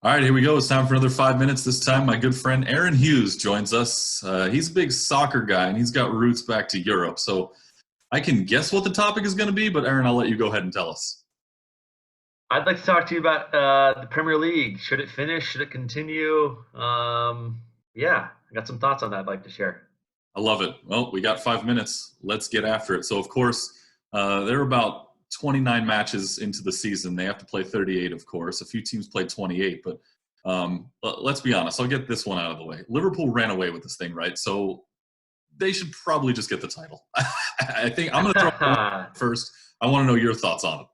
All right, here we go. It's time for another 5 minutes. This time, my good friend Aaron Hughes joins us. He's a big soccer guy, and he's got roots back to Europe. So I can guess what the topic is going to be, but Aaron, I'll let you go ahead and tell us. I'd like to talk to you about the Premier League. Should it finish? Should it continue? Yeah, I got some thoughts on that I'd like to share. I love it. Well, we got 5 minutes. Let's get after it. So, of course, they're about 29 matches into the season. They have to play 38, of course. A few teams played 28, but let's be honest. I'll get this one out of the way. Liverpool ran away with this thing, right? So they should probably just get the title. I think I'm going to throw it one first. I want to know your thoughts on it.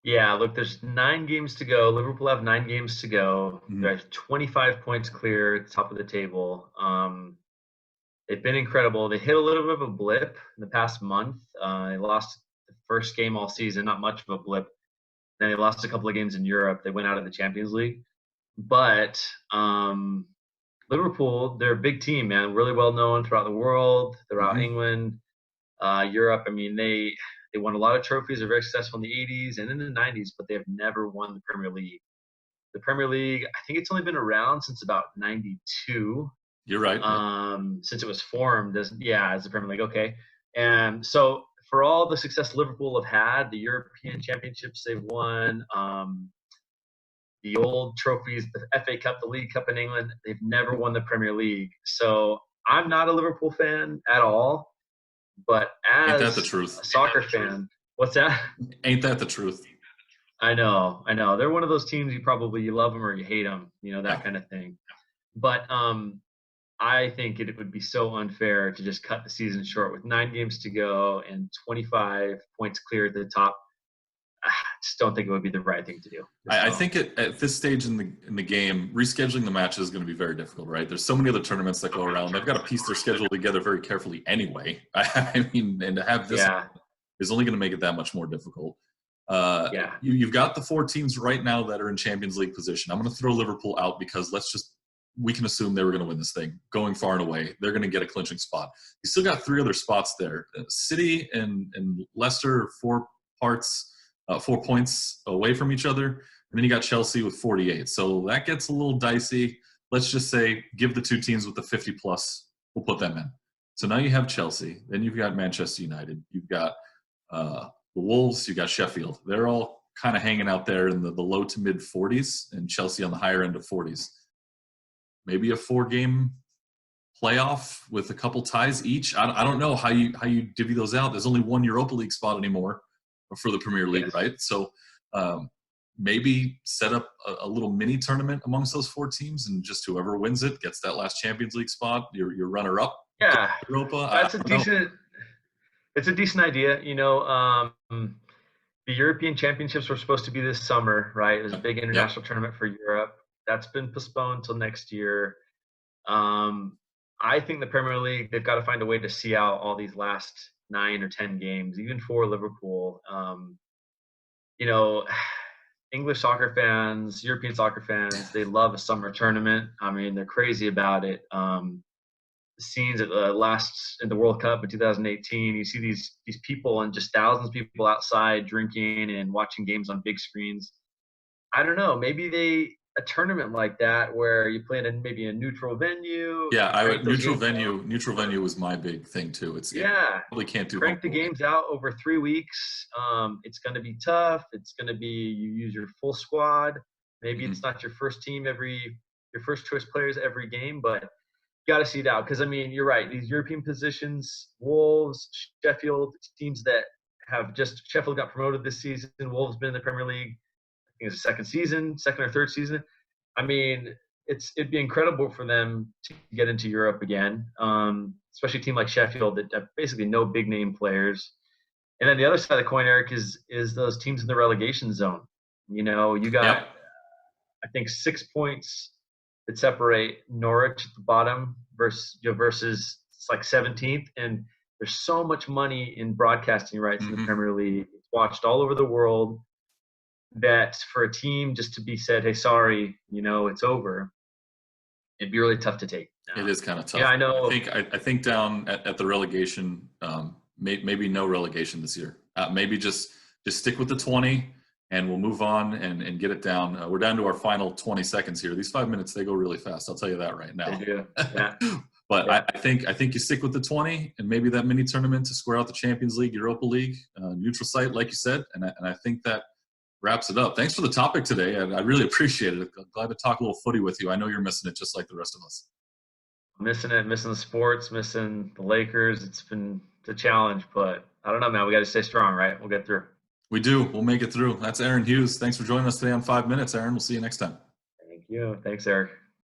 Yeah, look, there's 9 games to go. Liverpool have 9 games to go. They're 25 points clear at the top of the table. They've been incredible. They hit a little bit of a blip in the past month. They lost the first game all season, not much of a blip. Then they lost a couple of games in Europe. They went out of the Champions League. But Liverpool, they're a big team, man. Really well known throughout the world, throughout England, Europe. I mean, they won a lot of trophies. They're very successful in the 80s and in the 90s, but they have never won the Premier League. The Premier League, I think it's only been around since about 92. You're right. Since it was formed as the Premier League. Okay. And so for all the success Liverpool have had, the European Championships they've won, the old trophies, the FA Cup, the League Cup in England, they've never won the Premier League. So I'm not a Liverpool fan at all. But Ain't that as the truth? a soccer fan, what's that? Ain't that the truth? I know. They're one of those teams you love them or you hate them, that kind of thing. But I think it would be so unfair to just cut the season short with 9 games to go and 25 points clear at the top. I just don't think it would be the right thing to do. I think at this stage in the game, rescheduling the matches is going to be very difficult, right? There's so many other tournaments that go around. They've got to piece their schedule together very carefully anyway. I mean, and to have this is only going to make it that much more difficult. You've got the 4 teams right now that are in Champions League position. I'm going to throw Liverpool out because we can assume they were going to win this thing. Going far and away, they're going to get a clinching spot. You still got 3 other spots there. City and Leicester, 4 points away from each other. And then you got Chelsea with 48. So that gets a little dicey. Let's just say give the 2 teams with the 50 plus. We'll put them in. So now you have Chelsea. Then you've got Manchester United. You've got the Wolves. You've got Sheffield. They're all kind of hanging out there in the low to mid 40s and Chelsea on the higher end of 40s. Maybe a 4-game playoff with a couple ties each. I don't know how you divvy those out. There's only one Europa League spot anymore for the Premier League, right? So maybe set up a little mini tournament amongst those 4 teams, and just whoever wins it gets that last Champions League spot. Your runner-up, Europa. That's a decent. It's a decent idea. The European Championships were supposed to be this summer, right? It was a big international tournament for Europe. That's been postponed till next year. I think the Premier League, they've got to find a way to see out all these last 9 or 10 games, even for Liverpool. English soccer fans, European soccer fans, they love a summer tournament. I mean, they're crazy about it. The scenes at in the World Cup in 2018, you see these people and just thousands of people outside drinking and watching games on big screens. I don't know. Maybe a tournament like that where you play in maybe a neutral venue. Yeah, neutral venue was my big thing too. Probably can't do crank the games out over 3 weeks. It's going to be tough. It's going to be you use your full squad. Maybe it's not your first team your first choice players every game, but you got to see it out because I mean you're right. These European positions, Wolves, Sheffield, teams that have Sheffield got promoted this season. Wolves been in the Premier League. I think it's the second or third season. I mean, it'd be incredible for them to get into Europe again, especially a team like Sheffield that have basically no big name players. And then the other side of the coin, Eric, is those teams in the relegation zone. You got I think 6 points that separate Norwich at the bottom versus it's like 17th, and there's so much money in broadcasting rights in the Premier League. It's watched all over the world. That for a team just to be said, hey, sorry, it's over, it'd be really tough to take. It is kind of tough. Yeah, I know. I think down at the relegation, maybe no relegation this year. Maybe just stick with the 20. and we'll move on and get it down. We're down to our final 20 seconds here. These 5 minutes, they go really fast. I'll tell you that right now. They do. Yeah. But Yeah. I think you stick with the 20 and maybe that mini tournament to square out the Champions League, Europa League, neutral site, like you said. And I think that wraps it up. Thanks for the topic today. I really appreciate it. I'm glad to talk a little footy with you. I know you're missing it just like the rest of us. Missing it, missing the sports, missing the Lakers. It's been a challenge, but I don't know, man. We got to stay strong, right? We'll get through. We do. We'll make it through. That's Aaron Hughes. Thanks for joining us today on 5 Minutes, Aaron. We'll see you next time. Thank you. Thanks, Eric.